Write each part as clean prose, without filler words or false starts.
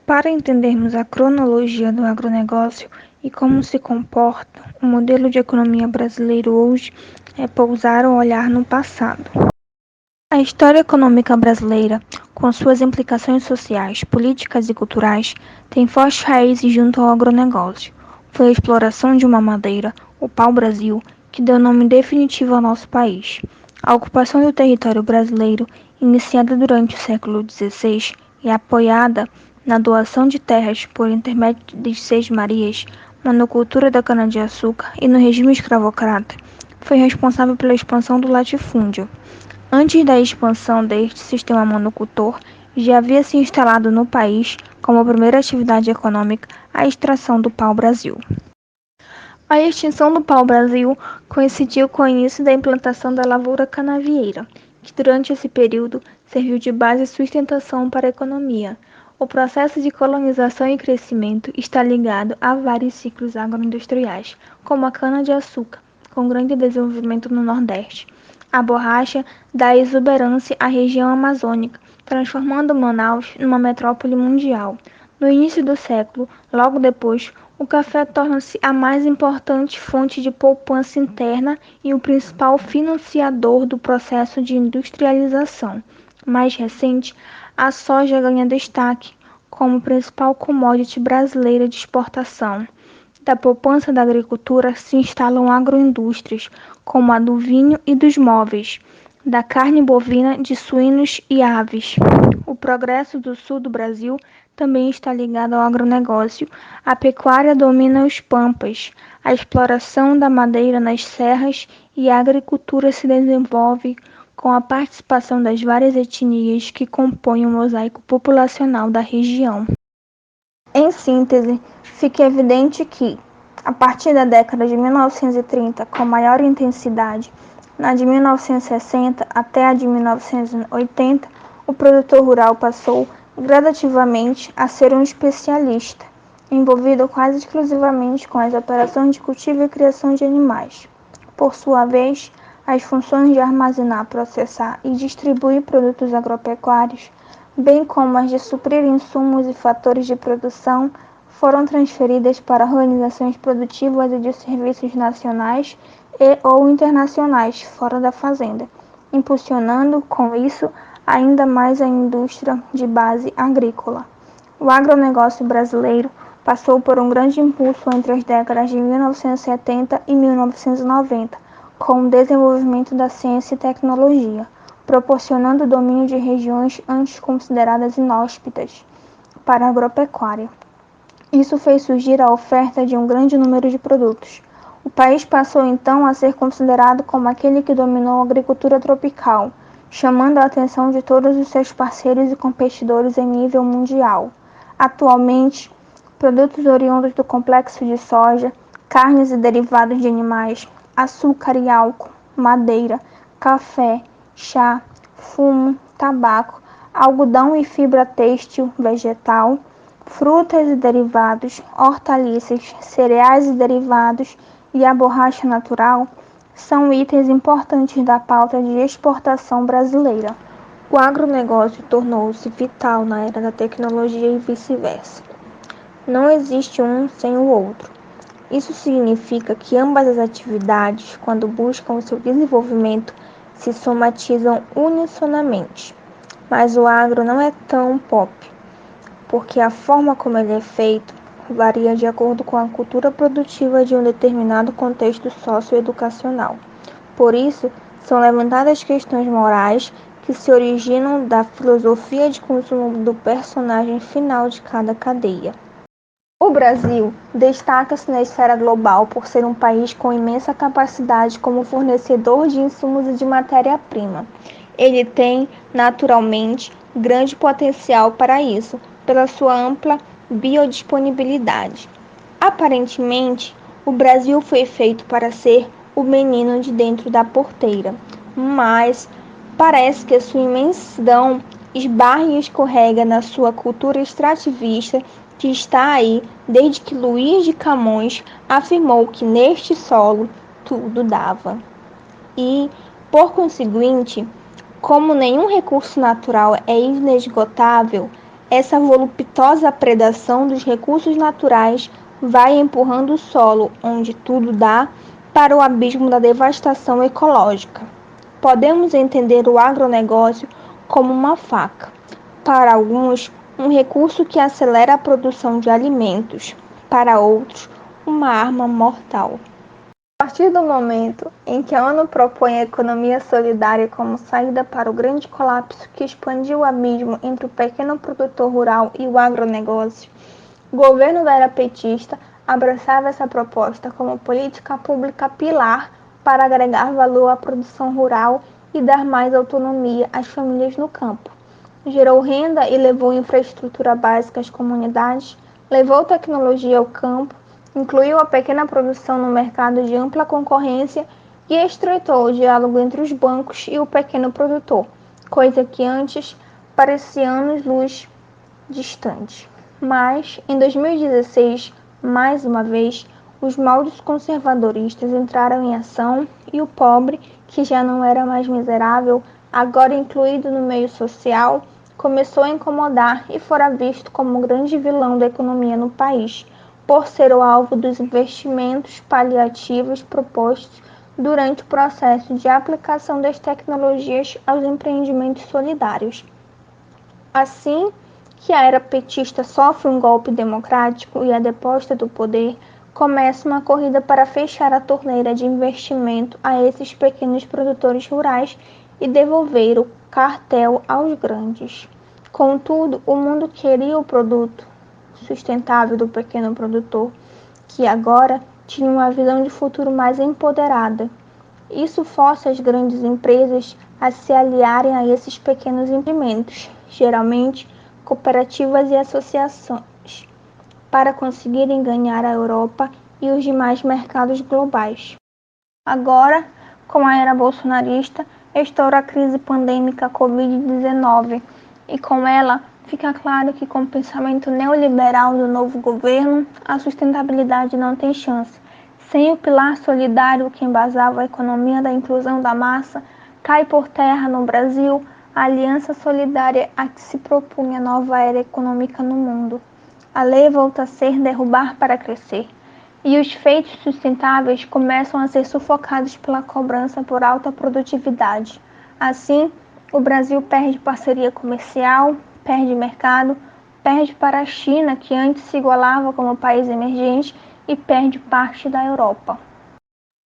Para entendermos a cronologia do agronegócio e como se comporta, o modelo de economia brasileiro hoje é pousar o olhar no passado. A história econômica brasileira, com suas implicações sociais, políticas e culturais, tem fortes raízes junto ao agronegócio. Foi a exploração de uma madeira, o pau-brasil, que deu nome definitivo ao nosso país. A ocupação do território brasileiro, iniciada durante o século XVI e apoiada na doação de terras por intermédio de Seis Marias, monocultura da cana-de-açúcar e no regime escravocrata, foi responsável pela expansão do latifúndio. Antes da expansão deste sistema monocultor, já havia se instalado no país, como primeira atividade econômica, a extração do pau-brasil. A extinção do pau-brasil coincidiu com o início da implantação da lavoura canavieira, que durante esse período serviu de base e sustentação para a economia. O processo de colonização e crescimento está ligado a vários ciclos agroindustriais, como a cana-de-açúcar, com grande desenvolvimento no Nordeste. A borracha dá exuberância à região amazônica, transformando Manaus numa metrópole mundial. No início do século, logo depois, o café torna-se a mais importante fonte de poupança interna e o principal financiador do processo de industrialização. Mais recente, a soja ganha destaque como principal commodity brasileira de exportação. Da poupança da agricultura se instalam agroindústrias, como a do vinho e dos móveis, da carne bovina, de suínos e aves. O progresso do sul do Brasil também está ligado ao agronegócio. A pecuária domina os pampas, a exploração da madeira nas serras e a agricultura se desenvolve com a participação das várias etnias que compõem o mosaico populacional da região. Em síntese, fica evidente que, a partir da década de 1930, com maior intensidade, na de 1960 até a de 1980, o produtor rural passou gradativamente a ser um especialista, envolvido quase exclusivamente com as operações de cultivo e criação de animais. Por sua vez, as funções de armazenar, processar e distribuir produtos agropecuários, bem como as de suprir insumos e fatores de produção, foram transferidas para organizações produtivas e de serviços nacionais e ou internacionais fora da fazenda, impulsionando, com isso, ainda mais a indústria de base agrícola. O agronegócio brasileiro passou por um grande impulso entre as décadas de 1970 e 1990, com o desenvolvimento da ciência e tecnologia, proporcionando o domínio de regiões antes consideradas inóspitas para a agropecuária. Isso fez surgir a oferta de um grande número de produtos. O país passou então a ser considerado como aquele que dominou a agricultura tropical, chamando a atenção de todos os seus parceiros e competidores em nível mundial. Atualmente, produtos oriundos do complexo de soja, carnes e derivados de animais, açúcar e álcool, madeira, café, chá, fumo, tabaco, algodão e fibra têxtil vegetal, frutas e derivados, hortaliças, cereais e derivados e a borracha natural são itens importantes da pauta de exportação brasileira. O agronegócio tornou-se vital na era da tecnologia e vice-versa. Não existe um sem o outro. Isso significa que ambas as atividades, quando buscam o seu desenvolvimento, se somatizam unissonamente. Mas o agro não é tão pop, porque a forma como ele é feito varia de acordo com a cultura produtiva de um determinado contexto socioeducacional. Por isso, são levantadas questões morais que se originam da filosofia de consumo do personagem final de cada cadeia. O Brasil destaca-se na esfera global por ser um país com imensa capacidade como fornecedor de insumos e de matéria-prima. Ele tem, naturalmente, grande potencial para isso, pela sua ampla biodisponibilidade. Aparentemente, o Brasil foi feito para ser o menino de dentro da porteira, mas parece que a sua imensidão esbarra e escorrega na sua cultura extrativista que está aí desde que Luís de Camões afirmou que neste solo tudo dava. E, por conseguinte, como nenhum recurso natural é inesgotável, Essa voluptuosa predação dos recursos naturais vai empurrando o solo, onde tudo dá, para o abismo da devastação ecológica. Podemos entender o agronegócio como uma faca. Para alguns, um recurso que acelera a produção de alimentos. Para outros, uma arma mortal. A partir do momento em que a ONU propõe a economia solidária como saída para o grande colapso que expandiu o abismo entre o pequeno produtor rural e o agronegócio, o governo da era petista abraçava essa proposta como política pública pilar para agregar valor à produção rural e dar mais autonomia às famílias no campo. Gerou renda e levou infraestrutura básica às comunidades, levou tecnologia ao campo, incluiu a pequena produção no mercado de ampla concorrência e estreitou o diálogo entre os bancos e o pequeno produtor, coisa que antes parecia anos-luz distante. Mas, em 2016, mais uma vez, os moldes conservadoristas entraram em ação e o pobre, que já não era mais miserável, agora incluído no meio social, começou a incomodar e fora visto como o grande vilão da economia no país, por ser o alvo dos investimentos paliativos propostos durante o processo de aplicação das tecnologias aos empreendimentos solidários. Assim que a era petista sofre um golpe democrático e é deposta do poder, começa uma corrida para fechar a torneira de investimento a esses pequenos produtores rurais e devolver o cartel aos grandes. Contudo, o mundo queria o produto sustentável do pequeno produtor, que agora tinha uma visão de futuro mais empoderada. Isso força as grandes empresas a se aliarem a esses pequenos empreendimentos, geralmente cooperativas e associações, para conseguirem ganhar a Europa e os demais mercados globais. Agora, com a era bolsonarista, estoura a crise pandêmica Covid-19 e com ela fica claro que com o pensamento neoliberal do novo governo, a sustentabilidade não tem chance. Sem o pilar solidário que embasava a economia da inclusão da massa, cai por terra no Brasil a aliança solidária a que se propunha a nova era econômica no mundo. A lei volta a ser derrubar para crescer. E os feitos sustentáveis começam a ser sufocados pela cobrança por alta produtividade. Assim, o Brasil perde parceria comercial, perde mercado, perde para a China, que antes se igualava como país emergente, e perde parte da Europa.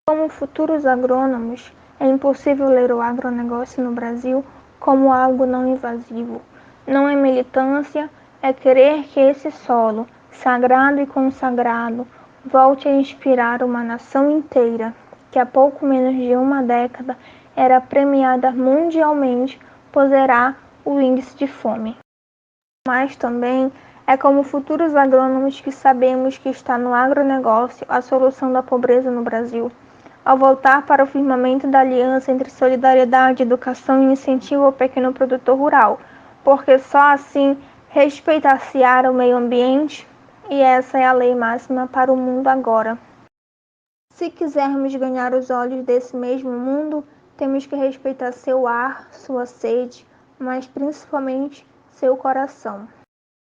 Como futuros agrônomos, é impossível ler o agronegócio no Brasil como algo não invasivo. Não é militância, é querer que esse solo, sagrado e consagrado, volte a inspirar uma nação inteira, que há pouco menos de uma década era premiada mundialmente por zerar o índice de fome. Mas também é como futuros agrônomos que sabemos que está no agronegócio a solução da pobreza no Brasil. Ao voltar para o firmamento da aliança entre solidariedade, educação e incentivo ao pequeno produtor rural, porque só assim respeitar-se-á o meio ambiente, e essa é a lei máxima para o mundo agora. Se quisermos ganhar os olhos desse mesmo mundo, temos que respeitar seu ar, sua sede, mas principalmente seu coração.